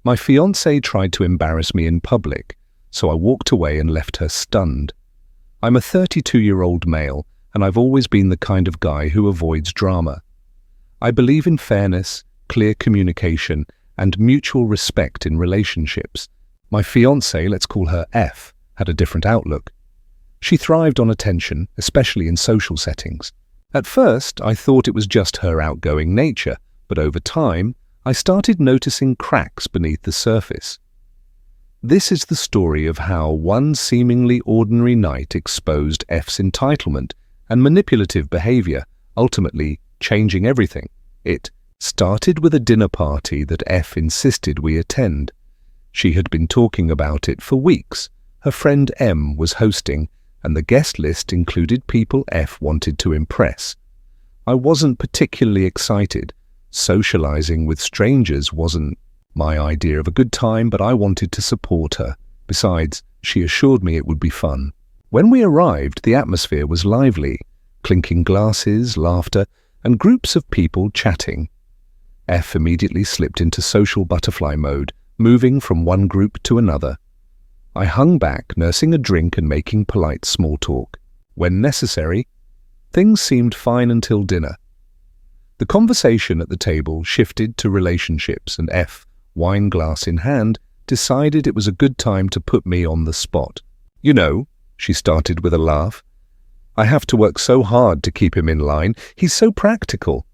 My fiancée tried to embarrass me in public, so I walked away and left her stunned. I'm a 32-year-old male, and I've always been the kind of guy who avoids drama. I believe in fairness, clear communication, and mutual respect in relationships. My fiancée, let's call her F, had a different outlook. She thrived on attention, especially in social settings. At first, I thought it was just her outgoing nature, but over time, I started noticing cracks beneath the surface. This is the story of how one seemingly ordinary night exposed F's entitlement and manipulative behavior, ultimately changing everything. It started with a dinner party that F insisted we attend. She had been talking about it for weeks. Her friend M was hosting, and the guest list included people F wanted to impress. I wasn't particularly excited. Socializing with strangers wasn't my idea of a good time, but I wanted to support her. Besides, she assured me it would be fun. When we arrived, the atmosphere was lively, clinking glasses, laughter, and groups of people chatting. F immediately slipped into social butterfly mode, moving from one group to another. I hung back, nursing a drink and making polite small talk. When necessary, things seemed fine until dinner. The conversation at the table shifted to relationships, and F, wine glass in hand, decided it was a good time to put me on the spot. "You know," she started with a laugh, "I have to work so hard to keep him in line. He's so practical."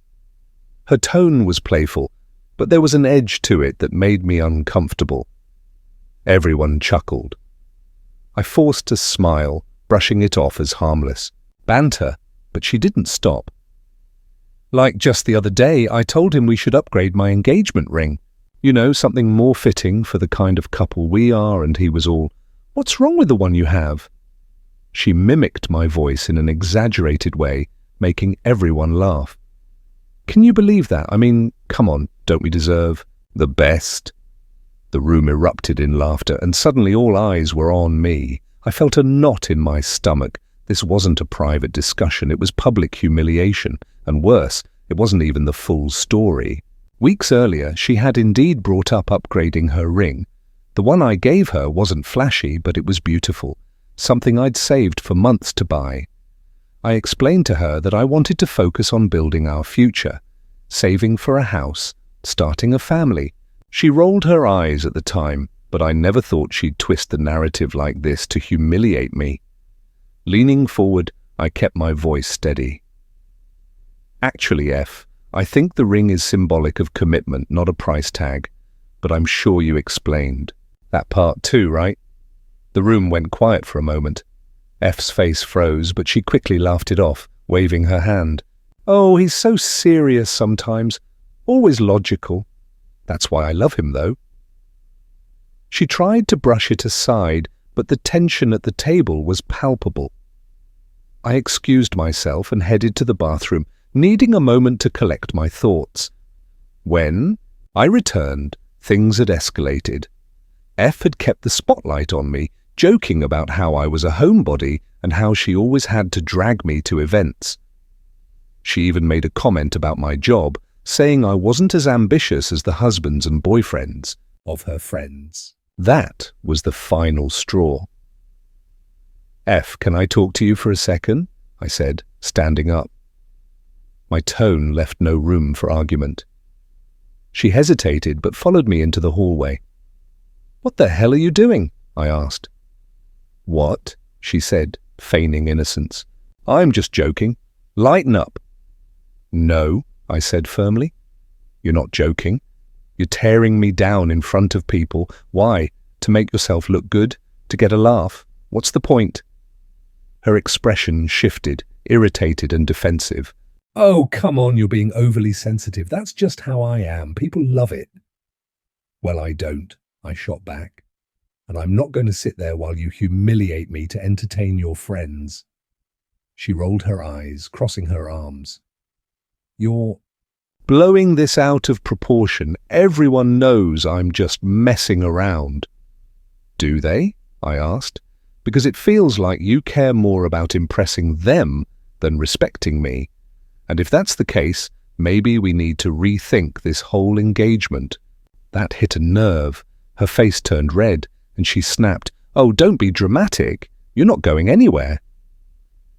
Her tone was playful, but there was an edge to it that made me uncomfortable. Everyone chuckled. I forced a smile, brushing it off as harmless. Banter, but she didn't stop. Like just the other day, I told him we should upgrade my engagement ring. You know, something more fitting for the kind of couple we are, and he was all, "What's wrong with the one you have?" She mimicked my voice in an exaggerated way, making everyone laugh. Can you believe that? I mean, come on, don't we deserve the best? The room erupted in laughter, and suddenly all eyes were on me. I felt a knot in my stomach. This wasn't a private discussion, it was public humiliation. And worse, it wasn't even the full story. Weeks earlier, she had indeed brought up upgrading her ring. The one I gave her wasn't flashy, but it was beautiful, something I'd saved for months to buy. I explained to her that I wanted to focus on building our future, saving for a house, starting a family. She rolled her eyes at the time, but I never thought she'd twist the narrative like this to humiliate me. Leaning forward, I kept my voice steady. "Actually, F, I think the ring is symbolic of commitment, not a price tag. But I'm sure you explained that part too, right?" The room went quiet for a moment. F's face froze, but she quickly laughed it off, waving her hand. "Oh, he's so serious sometimes. Always logical. That's why I love him, though." She tried to brush it aside, but the tension at the table was palpable. I excused myself and headed to the bathroom, needing a moment to collect my thoughts. When I returned, things had escalated. F had kept the spotlight on me, joking about how I was a homebody and how she always had to drag me to events. She even made a comment about my job, saying I wasn't as ambitious as the husbands and boyfriends of her friends. That was the final straw. "F, can I talk to you for a second?" I said, standing up. My tone left no room for argument. She hesitated, but followed me into the hallway. "What the hell are you doing?" I asked. "What?" she said, feigning innocence. "I'm just joking. Lighten up." "No," I said firmly. "You're not joking. You're tearing me down in front of people. Why? To make yourself look good? To get a laugh? What's the point?" Her expression shifted, irritated and defensive. "Oh, come on, you're being overly sensitive. That's just how I am. People love it." "Well, I don't," I shot back. "And I'm not going to sit there while you humiliate me to entertain your friends." She rolled her eyes, crossing her arms. "You're blowing this out of proportion. Everyone knows I'm just messing around." "Do they?" I asked. "Because it feels like you care more about impressing them than respecting me. And if that's the case, maybe we need to rethink this whole engagement." That hit a nerve. Her face turned red, and she snapped, "Oh, don't be dramatic. You're not going anywhere."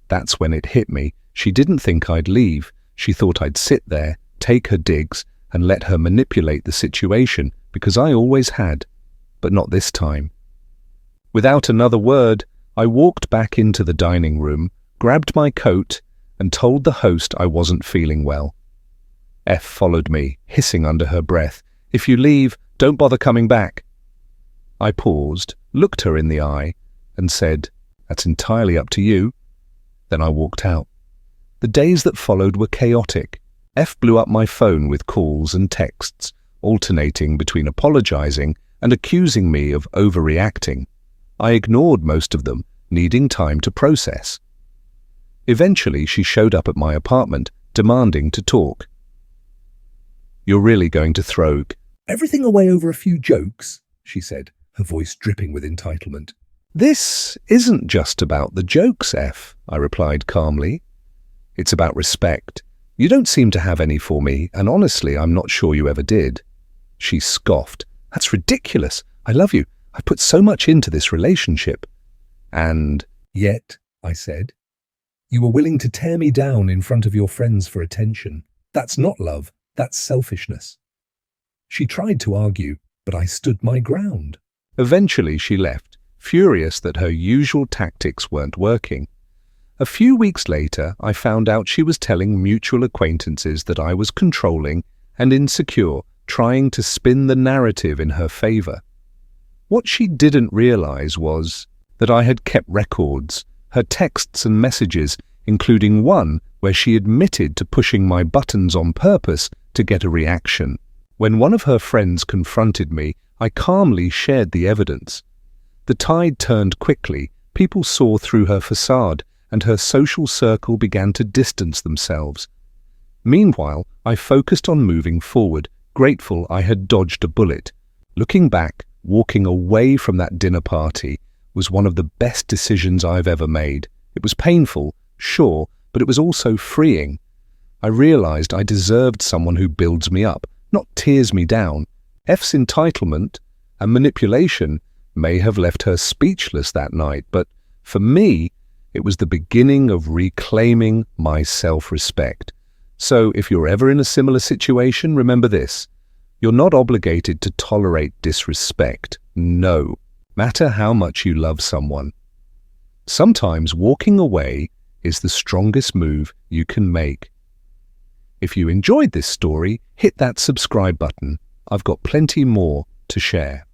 That's when it hit me. She didn't think I'd leave. She thought I'd sit there, take her digs, and let her manipulate the situation, because I always had. But not this time. Without another word, I walked back into the dining room, grabbed my coat, and told the host I wasn't feeling well. F followed me, hissing under her breath, "If you leave, don't bother coming back." I paused, looked her in the eye, and said, "That's entirely up to you." Then I walked out. The days that followed were chaotic. F blew up my phone with calls and texts, alternating between apologizing and accusing me of overreacting. I ignored most of them, needing time to process. Eventually, she showed up at my apartment, demanding to talk. "You're really going to throw everything away over a few jokes?" she said, her voice dripping with entitlement. "This isn't just about the jokes, F," I replied calmly. "It's about respect. You don't seem to have any for me, and honestly, I'm not sure you ever did." She scoffed. "That's ridiculous. I love you. I put so much into this relationship." "And yet," I said, "you were willing to tear me down in front of your friends for attention. That's not love. That's selfishness." She tried to argue, but I stood my ground. Eventually she left, furious that her usual tactics weren't working. A few weeks later, I found out she was telling mutual acquaintances that I was controlling and insecure, trying to spin the narrative in her favor. What she didn't realize was that I had kept records, her texts and messages, including one where she admitted to pushing my buttons on purpose to get a reaction. When one of her friends confronted me, I calmly shared the evidence. The tide turned quickly. People saw through her facade, and her social circle began to distance themselves. Meanwhile, I focused on moving forward, grateful I had dodged a bullet. Looking back, walking away from that dinner party was one of the best decisions I've ever made. It was painful, sure, but it was also freeing. I realized I deserved someone who builds me up, not tears me down. F's entitlement and manipulation may have left her speechless that night, but for me, it was the beginning of reclaiming my self-respect. So if you're ever in a similar situation, remember this. You're not obligated to tolerate disrespect. No matter how much you love someone. Sometimes walking away is the strongest move you can make. If you enjoyed this story, hit that subscribe button. I've got plenty more to share.